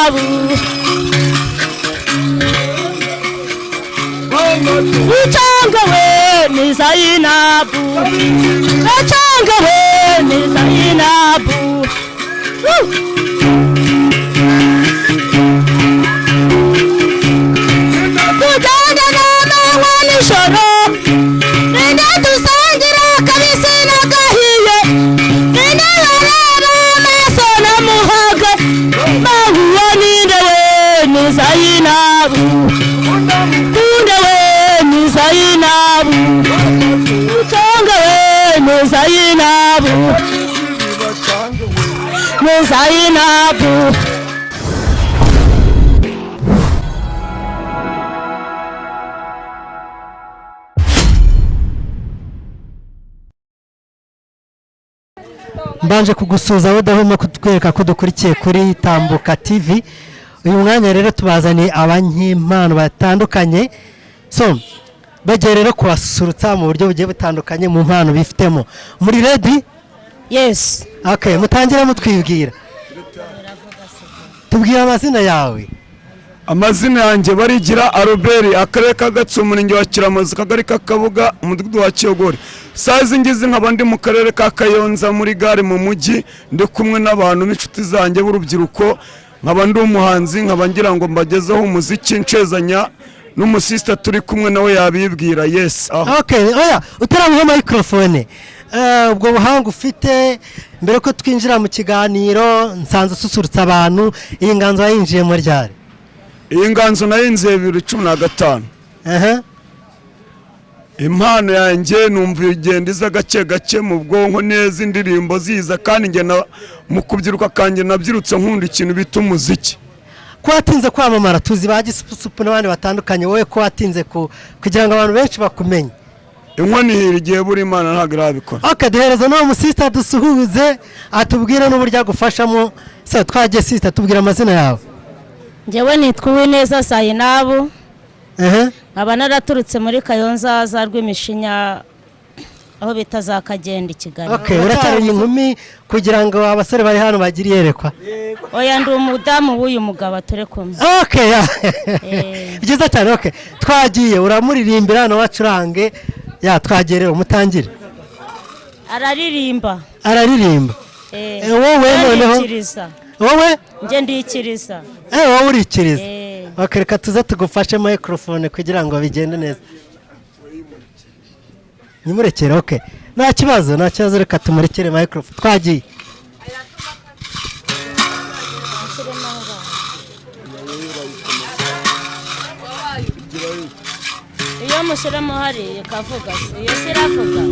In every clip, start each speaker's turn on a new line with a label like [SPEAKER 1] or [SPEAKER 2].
[SPEAKER 1] Zainabu Uchanga we ni Zainabu Uchanga we ni Zainabu Kujanga na mawani shoro Nina tusangira kabisi na kahiye Nina wareba maso na muhaga Mahuwa nindewe ni Zainabu Kundewe ni Zainabu Uchangewe ni Zainabu Ni Zainabu
[SPEAKER 2] Mbanje kugusuza udahuma kutwereka ko dukurikiye kuri Tambuka TV. Uyu mwanya rero tubazaniye abanyimpano batandukanye. So bagiye rero kubasusurutsa mu buryo bugiye butandukanye mu mpano bifitemo. Muri ready?
[SPEAKER 1] Yes.
[SPEAKER 2] Okay, mutangira mutwibwira. Tubwira amazina yawe.
[SPEAKER 3] Amazina yanjye Barigira Albert, akarere ka Gatsu, umurenge wa Kiramuzi, kagari k'Akabuga, umudugudu wa Kiyogori. Sazi ngize nkaba ndi mu karere ka Kayonza muri gare mu mujyi, ndi kumwe n'abantu n'inshuti zanjye b'urubyiruko, nkaba ndi umuhanzi, nkaba ngira ngo mbagezeho umuziki ncezanya n'umusista turi kumwe nawe yabibwira. Yes.
[SPEAKER 2] Okay, oya utaramuha microphone. Ubwo buhanga ufite mbere ko twinjira mu kiganiro nsanze ususurutsa abantu, iyi nganzo yinjiye mu ryari?
[SPEAKER 3] Iyi nganzo nayinze 2015. Impano yanjye numva igenda iza gake gake mu bwonko neza, indirimbo ziza kandi nge mu kubyiruka kanjye nabyirutse nkunda ikintu bita umuziki.
[SPEAKER 2] Ko watinze kwamamara tuzi bagisupusupu n'abandi batandukanye, wowe ko watinze kugira ngo abantu benshi bakumenye.
[SPEAKER 3] Inkoni hirigiye buri Imana ntago irabikora.
[SPEAKER 2] Okay, duhereza no musista dusuhuze atubwire n'uburyo agufashamo. So twagiye sister tubwira amazina yawe.
[SPEAKER 1] Njyewe nitwa Uwineza Zainabu. Nkaba naraturutse muri Kayonza za Rwimishinya aho bita za Kagenda Kigali.
[SPEAKER 2] Okay, uracyari inkumi kugira ngo abasore bari hano bagire yerekwa.
[SPEAKER 1] Oya ndi umudamu w'uyu mugabo turi kumwe.
[SPEAKER 2] Okay. Byiza cyane. Okay. Twagiye uramuririmbira hano wacurange. Ya twagiye rero mutangire.
[SPEAKER 1] Araririmba.
[SPEAKER 2] Wowe noneho. Wowe?
[SPEAKER 1] Nje ndikiriza.
[SPEAKER 2] Wowe urikiriza. Okay, reka tuze tugufashe microphone kugira ngo bigende neza. Nimurekere. Okay. Nta kibazo reka tumurekere microphone. Twagiye.
[SPEAKER 1] Iyo mushyiramo hariya kavuga se iyo siravuga.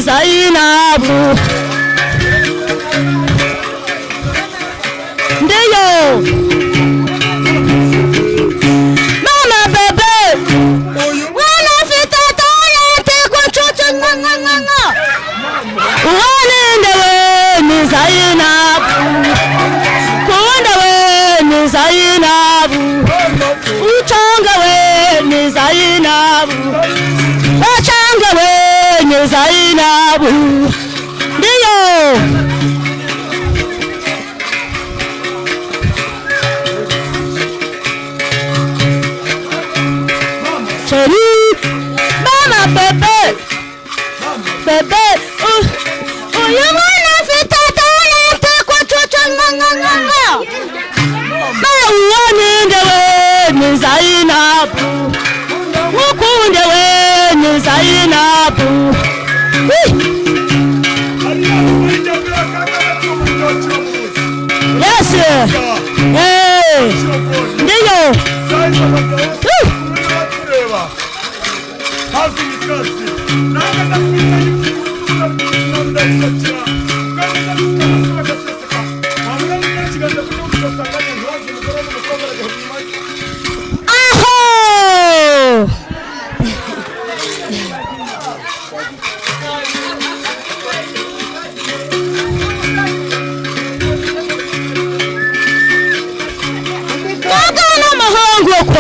[SPEAKER 1] Zainabu Ndeyo Mama bebe Wana fita talente kwa chocho nga Wanendewe ni Zainabu Kundewe ni Zainabu Uchangewe ni Zainabu Uchangewe ni Zainabu Ndiyo Chérie Mama bébé Bébé Uyu mwana fita talente kwa chocho nga Uwanendewe ni Zainabu Ukundewe ni Zainabu Yes. Hey. Ndiyo.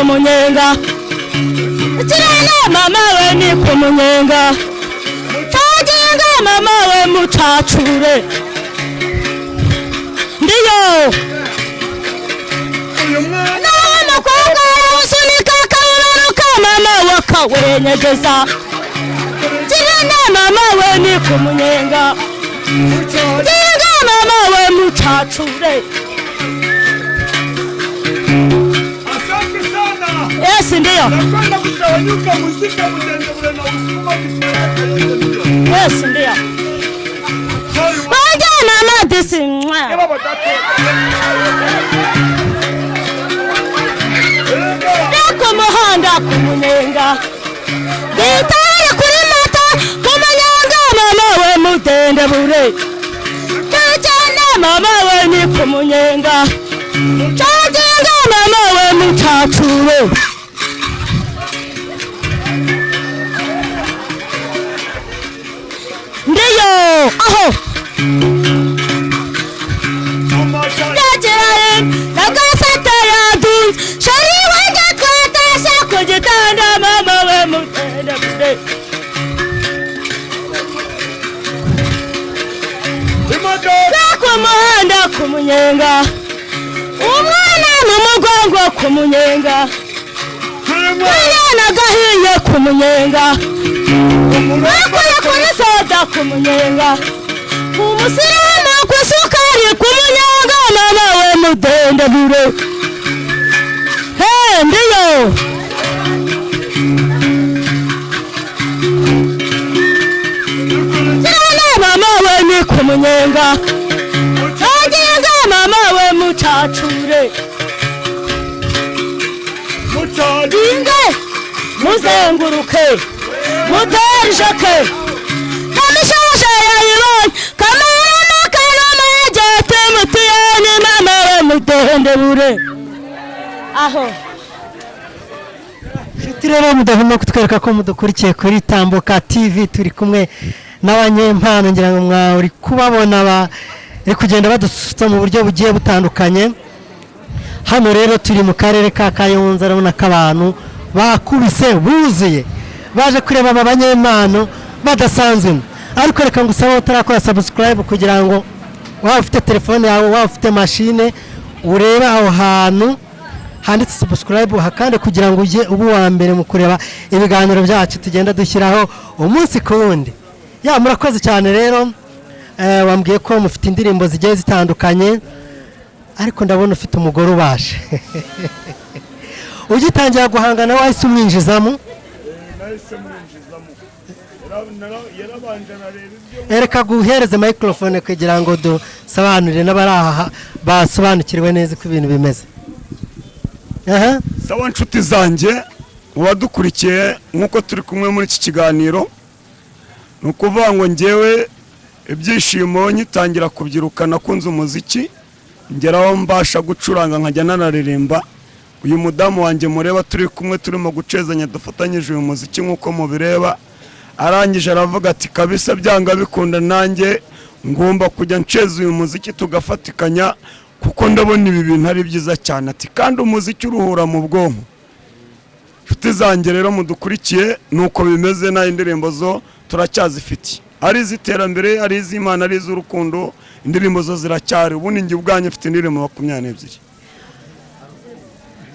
[SPEAKER 1] munyenga kirana mama we ni ku munyenga tagenga mama we mucacure ndiyo nawe mukobwa usunika kaburuka mama wakawenyegeza kirana mama we ni ku munyenga tagenga mama we mucacure. Yes, ndiyo. Yes, ndiyo. Wajana madisi mwa. Ndako muhanda kumunyenga. Gitari kuri mata kumunyenga mama we mutende bure. Tajana mama we ni kumunyenga. Tajana mama we mutacure. Ndiyo aho yageraye nagasata yadun shari wajya twatasha ku gitanda mama we mutende bure. Ku muhanda ku munyenga umwana mu mugongo ku munyenga umwana gahiye ku munyenga bakuye kuri soda ku munyenga umusirimu ku sukari ku munyenga mama we mudende bure. Ndiyo kirana mama we ni ku munyenga tagenga mama we mucacure mucaringe muzenguruke muterjeke kamishasha yayibonye kamana kanuma yagete mutiyeni mama we mudende bure aho.
[SPEAKER 2] Nshuti rero mudahuma kutwereka ko mudukurikiye kuri Tambuka TV turi kumwe n'abanyempano ngira ngo mwari kubabona bari kugenda badusutsa mu buryo bugiye butandukanye. Hano rero turi mu karere ka Kayonza urabona ko abantu bakubise buzuye baje kureba aba banyempano badasanzwe, ariko reka ngusaba utarakora subscribe kugira ngo waba ufite telefone yawe waba ufite machine urebe aho hantu handitse subscribe hakande kugira ngo ujye ubu wa mbere mu kureba ibiganiro byacu tugenda dushyiraho umunsi ku wundi. Ya murakoze cyane rero wambwiye ko mufite indirimbo zigiye zitandukanye ariko ndabona ufite umugore ubashe ugitangira guhangana wahise umwinjizamo. Ereka guhereza microphone kugira ngo dusobanurire n'abaraha basobanukirwe neza ko ibintu bimeze.
[SPEAKER 3] Sawa nshuti zanjye wadukurikiye nkuko turi kumwe muri iki kiganiro, nukuvuga ngo ngewe ibyishimo nyitangira kubyiruka nakunze umuziki ngeraho mbasha gucuranga nkajya nanaririmba. Uyu mudamu wanjye mureba turi kumwe turimo gucezanya dufatanyije uyu muziki nkuko mubireba, arangije aravuga ati kabisa byanga bikunda nanjye ngomba kujya nceza uyu muziki tugafatikanya kuko ndabona ibi bintu ari byiza cyane, ati kandi umuziki uruhura mu bwonko. Nshuti zanjye rero mudukurikiye nuko bimeze, na indirimbo zo turacyazifite, ari iz'iterambere ari iz'Imana ari iz'urukundo, indirimbo zo ziracyari. Ubu ninjye ubwanye mfite indirimbo 22.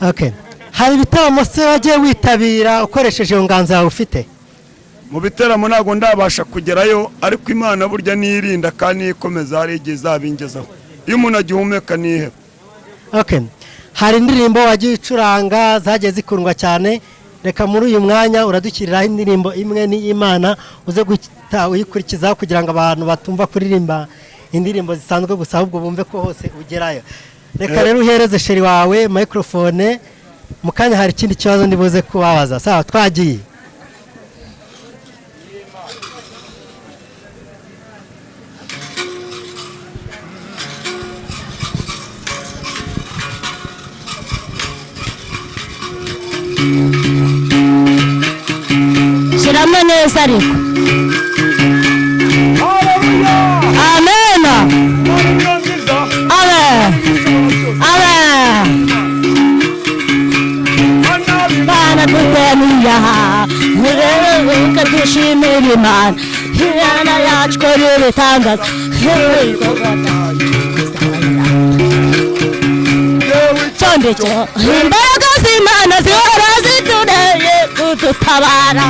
[SPEAKER 2] Okay, hari ibitaramo se wagiye witabira ukoresheje iyo nganzo yawe ufite?
[SPEAKER 3] Mu biteramo ntago ndabasha kugerayo, ariko Imana burya niyirinda kandi ikomeza hari igihe zabingezaho iyo umuntu agihumeka nihe.
[SPEAKER 2] Okay, hari indirimbo wagiye ucuranga zagiye zikundwa cyane, reka muri uyu mwanya uradukiriraho indirimbo imwe ni Imana uze guhita uyikurikizaho kugira ngo abantu batumva kuririmba indirimbo zisanzwe gusa ahubwo bumve ko hose ugerayo. Reka rero uhereze sheri wawe microphone, mukanya hari ikindi kibazo ndibuze kubabaza. Sawa, twagiye.
[SPEAKER 1] Shiramo neza ariko. Amen. Amen. Amen. dushimira Imana Imana yacu ko ibitangaza cyondecyo imbaraga z'Imana zihora zitureye kudutabara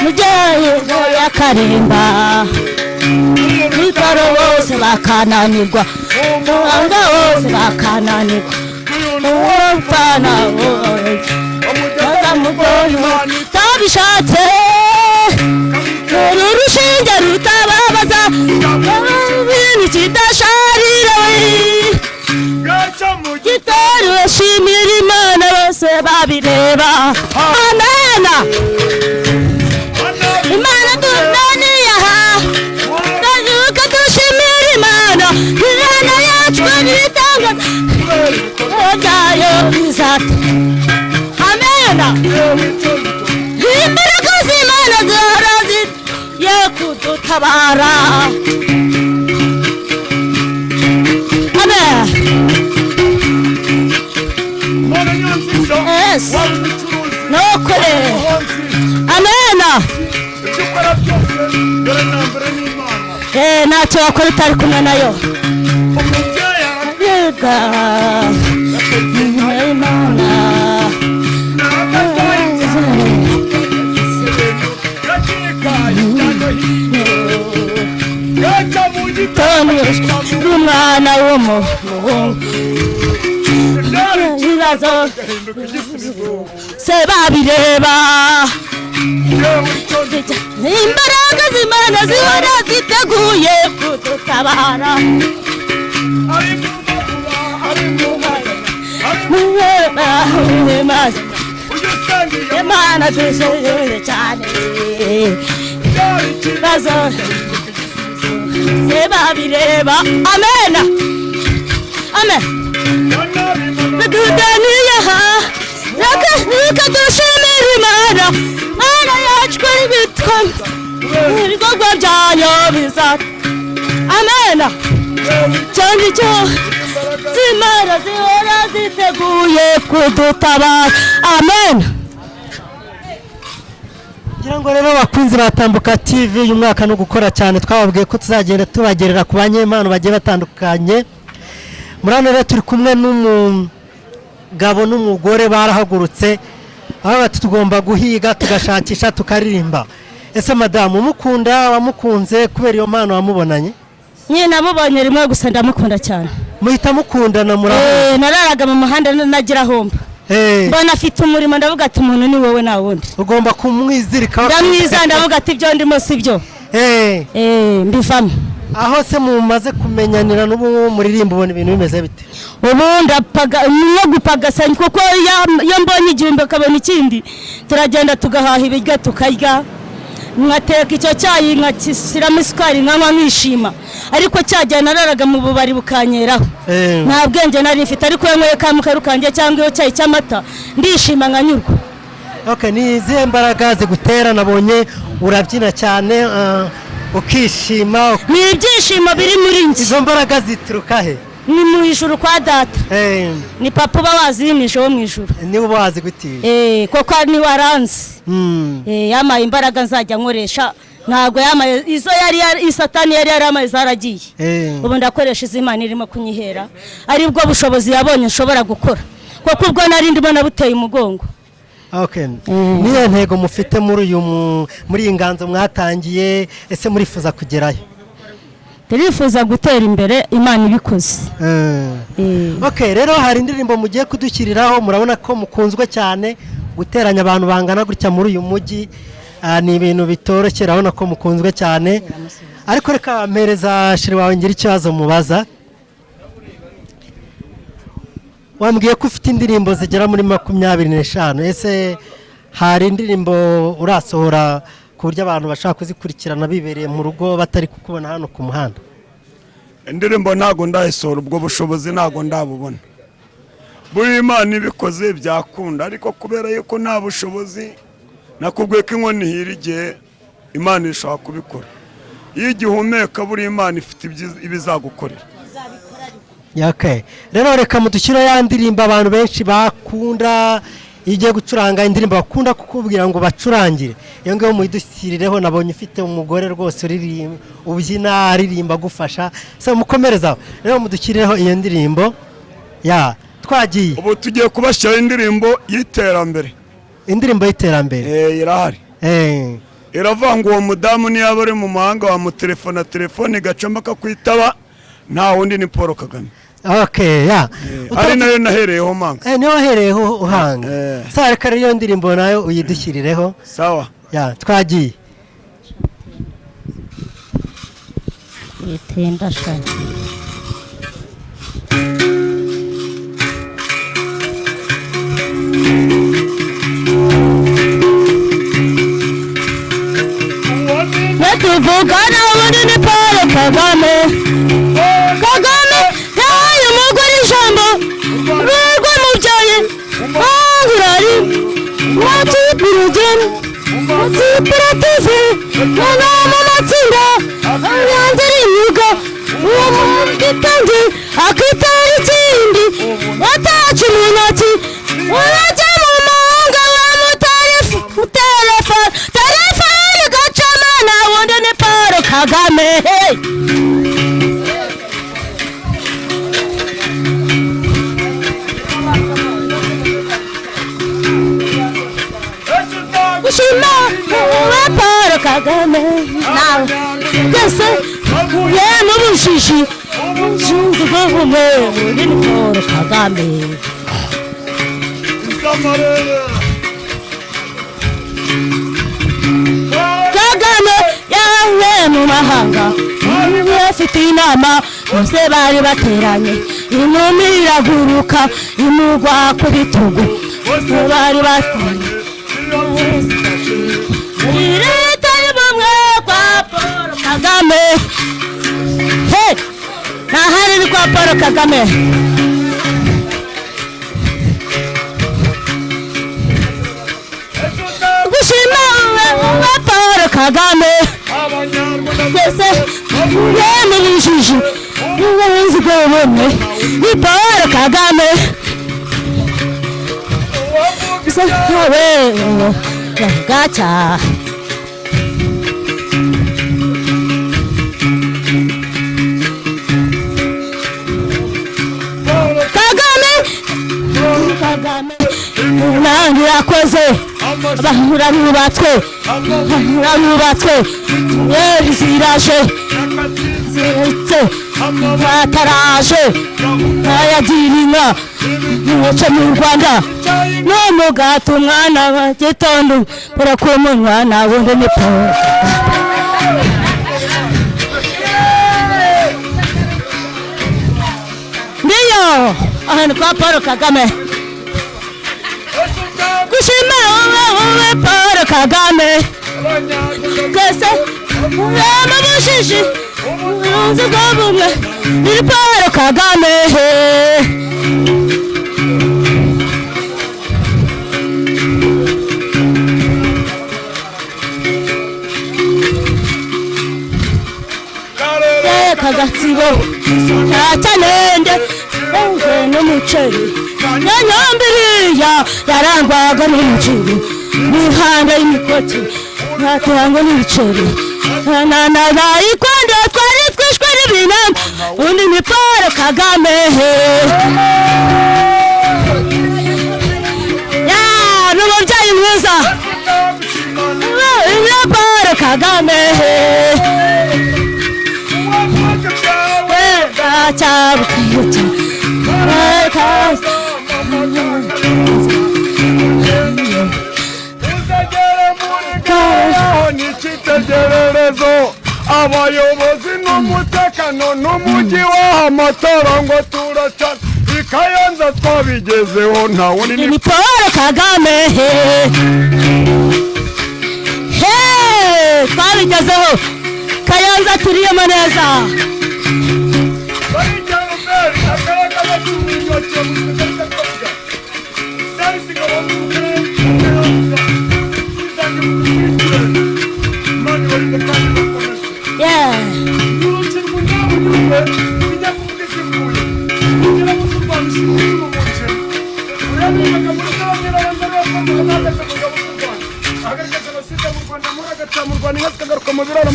[SPEAKER 1] mubyeyi y'akarimba bitaro bose bakananirwa abanga bose bakananirwa umufana wose tabishatse urushinge rutababaza ibintu kidasharira gitari bashimira Imana bose babireba amena Imana tunaniye aha ndazuka dushimira Imana Imana yacu nitanga odayo bizata amena imbaraga z'Imana zihora ziye kudutabara amen yes nokore amena ntacyo wakora utari kumwe nayo yega Imana umwana w'umuhungu ibibazo se babireba imbaraga z'Imana zihora ziteguye kudutabara Imana dushimire cyane ibibazo se babireba amena amen dudaniye ha reka dushimire Imana Imana yacu ko ibikorwa byayo bizata amena cyane cyo z'Imana zihora ziteguye kudutabara amena
[SPEAKER 2] ngira ngo rero bakunzi batambuka TV uyu mwaka no gukora cyane twababwiye ko tuzagenda tubagerera ku banyempano bagiye batandukanye muri hano rero turi kumwe n'umugabo n'umugore barahagurutse aho bati tugomba guhiga tugashakisha tukaririmba ese madamu umukunda wamukunze kubera iyo mpano wamubonanye
[SPEAKER 1] nyine namubonye rimwe gusa ndamukunda cyane
[SPEAKER 2] muhita mukundana muraho
[SPEAKER 1] nararaga mu muhanda nagira homba mbona afite umurimo ndavuga ati umuntu ni wowe na wundi
[SPEAKER 2] ugomba kumwizirika
[SPEAKER 1] ndamwiza ndavuga ati ibyo ndimo si byo mbivamo
[SPEAKER 2] aho se mumaze kumenyanira n'ubu muririmba ubona ibintu bimeze bite
[SPEAKER 1] ubu ndapaga no gupagasa kuko iyo mbonye igihumbi akabona ikindi turagenda tugahaha ibiryo tukarya nkateka icyo cyayi nkakisiramo isukari nkanywa nkishima ariko cyajya nararaga mu bubari bukanyeraho nta bwenge nari mfite ariko yanyweye ka mukaru kanjye cyangwa iyo cyayi cy'amata ndishima nkanyurwa
[SPEAKER 2] ni izihe mbaraga zigutera nabonye urabyina cyane ukishima
[SPEAKER 1] ni ibyishimo biri muri njye
[SPEAKER 2] izo mbaraga zituruka he
[SPEAKER 1] ni mu ijuru kwa data ni papa uba wazimishe wo mu ijuru
[SPEAKER 2] niba uba wazi gutiye
[SPEAKER 1] koko ni waranze yamaye imbaraga nzajya nkoresha ntabwo yamaye izo isatani yari yaramaye zaragiye ubu ndakoresha iz'Imana irimo kunyihera aribwo bushobozi yabonye nshobora gukora kuko ubwo nari ndimo nabuteye umugongo
[SPEAKER 2] niyo ntego mufite muri iyi nganzo mwatangiye ese murifuza kugerayo
[SPEAKER 1] turifuza gutera imbere Imana ibikoze
[SPEAKER 2] rero hari indirimbo mugiye kudushyiriraho murabona ko mukunzwe cyane guteranya abantu bangana gutya muri uyu mujyi ni ibintu bitoroshye urabona ko mukunzwe cyane ariko reka mpereza shiri wawe ngira ikibazo mubaza wambwiye ko ufite indirimbo zigera muri 25 ese hari indirimbo urasohora ku buryo abantu bashaka kuzikurikirana bibereye mu rugo batari kukubona hano ku muhanda
[SPEAKER 3] indirimbo ntago ndayisohora ubwo bushobozi ntago ndabubona buri Imana ibikoze byakunda ariko kubera yuko nta bushobozi nakubwiye ko inkoni hirigiye Imana ishaka kubikora iyo igihumeka buri Imana ifite ibizagukorera
[SPEAKER 2] Okay. Rero reka mudushyire ya ndirimbo abantu benshi bakunda iyo ugiye gucuranga indirimbo bakunda kukubwira ngo bacurangire. Iyo ngiyo muyidushyirireho nabonye ufite umugore rwose uririmba ubyina aririmba gufasha. So mukomerezaho. Rero mudushyirireho iyo ndirimbo. Ya, twagiye.
[SPEAKER 3] ubu tugiye kubashyira indirimbo y'iterambere.
[SPEAKER 2] Indirimbo y'iterambere.
[SPEAKER 3] Irahari. Iravuga ngo uwo mudamu niyo aba ari mu mahanga wamutelefona telefone gacamba kakwitaba nta wundi ni Paul Kagame.
[SPEAKER 2] Okay, ya.
[SPEAKER 3] Ari nayo nahereyeho manga.
[SPEAKER 2] Niyo wahereyeho uhanga. Sawa reka iyo ndirimbo nayo uyidushyirireho.
[SPEAKER 3] Sawa.
[SPEAKER 2] Ya, twagiye.
[SPEAKER 1] Itenda shaka. Tuvugana ubundi ni Paul Kagame. Kagame yahaye umugore ijambo rwego mubyaye ahurari watipa urugendo watipira tivi nanama amatsinda yangira imyuga uwo mwitange akitara ikindi wataca mu ntoki urajya mu mahanga telefone gacama na wundi ni Paul Kagame. Gushima uwa Paul Kagame nawe twese yemwe ubushishi nshinze ubumwe wundi ni Paul Kagame. Kagame yawe mu mahanga afite inama bose bari bateranye inumi iraguruka imugwa ku bitugu bose bari bateranye leta y'ubumwe kwa Paul Kagame. Hey, nahari ni kwa Paul Kagame. Gushima uwa Paul Kagame twese yemwe ubushishi n'ubuzi bw'ubumwe ni Paul Kagame. Gusa wowe gacha Kagame nange yakoze bahurarubatswe ziraje ziretse bataraje ayagira inka umuco mu Rwanda n'umugati umwana wa gitondo urakumunwa na wundi ni Paul. Ndiyo ahantu kwa Paul Kagame. Gushima uwe Paul Kagame twese yemwe ubushishi ubunzi bw'ubumwe ni Paul Kagame. Kagatsibo ntacanende n'umuceri nanyambiriya yarangwaga n'umuceri n'ihanda y'imikoti ntaterangwa n'ibiceri ikwande twari twishwe n'ibinama undi ni Paul Kagame. Ya n'umubyeyi mwiza ni Paul Kagame. Chabukiyuta
[SPEAKER 3] n'ikitegererezo abayobozi n'umutekano n'umujyi w'amatara ngo turacana ikayanza twabigezeho nta wundi
[SPEAKER 1] ni Paul Kagame. Twabigezeho Kayanza turiyemo neza.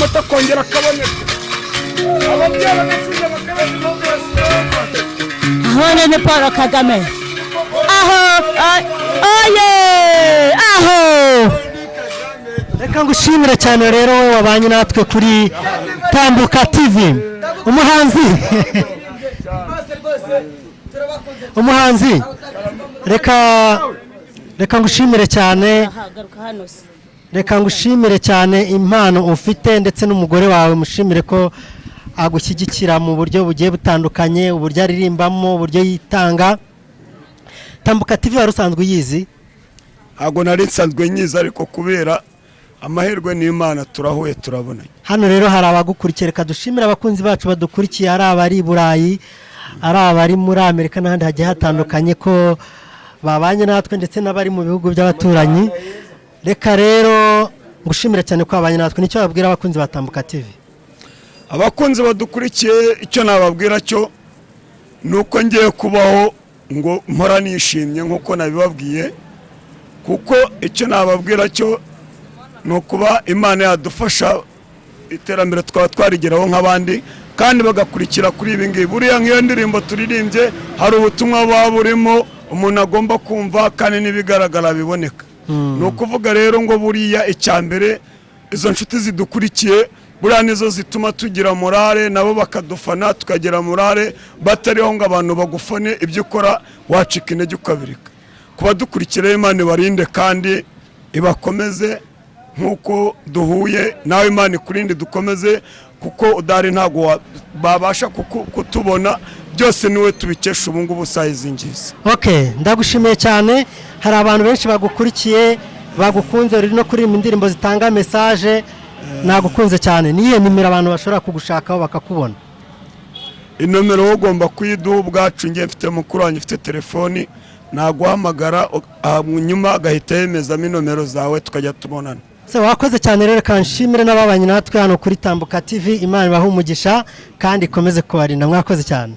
[SPEAKER 3] amata akongera akaboneka ababyeyi bagacuruza bakabona impamvu ya supermarket.
[SPEAKER 1] aho ni Paul Kagame aho oye aho.
[SPEAKER 2] reka ngushimire cyane rero wowe wabanye natwe kuri Tambuka TV. umuhanzi reka ngushimire cyane, reka ngushimire cyane impano ufite ndetse n'umugore wawe mushimire ko agushyigikira mu buryo bugiye butandukanye, uburyo aririmbamo, uburyo yitanga. Tambuka TV wari usanzwe uyizi?
[SPEAKER 3] Ntabwo nari nsanzwe nyiza, ariko kubera amahirwe n'Imana turahuye turabonanye.
[SPEAKER 2] Hano rero hari abagukurikiye, reka dushimira abakunzi bacu badukurikiye, ari abari i Burayi, ari abari muri Amerika n'ahandi hagiye hatandukanye ko babanye natwe, ndetse n'abari mu bihugu by'abaturanyi. Reka rero ngushimire cyane ko babanye natwe. Nicyo babwira abakunzi ba Tambuka TV?
[SPEAKER 3] Abakunzi badukurikiye icyo nababwira cyo nuko ngiye kubaho ngo mpora nishimye nkuko nabibabwiye, kuko icyo nababwira cyo nukuba Imana yadufasha iterambere twaba twarigeraho nk'abandi, kandi bagakurikira kuri ibi ngibi. Buriya nk'iyo ndirimbo turirimbye hari ubutumwa buba burimo umuntu agomba kumva, kandi n'ibigaragara biboneka. Ni ukuvuga rero ngo buriya icyambere izo nshuti zidukurikiye buriya nizo zituma tugira morale, nabo bakadufana tukagira morale, batariho ngo abantu bagufane ibyo ukora wacika intege ukabirika. Kuba dukurikira Imana ibarinde kandi ibakomeze nkuko duhuye nawe, Imana ikurinde dukomeze, kuko udari ntago babasha kutubona, byose niwe tubikesha ubu ngubu sayizingiza.
[SPEAKER 2] Okay, ndagushimiye cyane. Hari abantu benshi bagukurikiye bagukunze, uri no kuririmba indirimbo zitanga message. Nagukunze cyane. Niye nimero abantu bashobora kugushakaho bakakubona?
[SPEAKER 3] Inomero wo ugomba kuyiduha ubwacu, ngiye mfite mukuru wanjye mfite telefoni, naguhamagara nyuma agahita yemezamo inomero zawe tukajya tubonana.
[SPEAKER 2] Se wakoze cyane rero, kanshimire n'ababanye natwe hano kuri Tambuka TV. Imana ibahe umugisha kandi ikomeze kubarinda. Mwakoze cyane.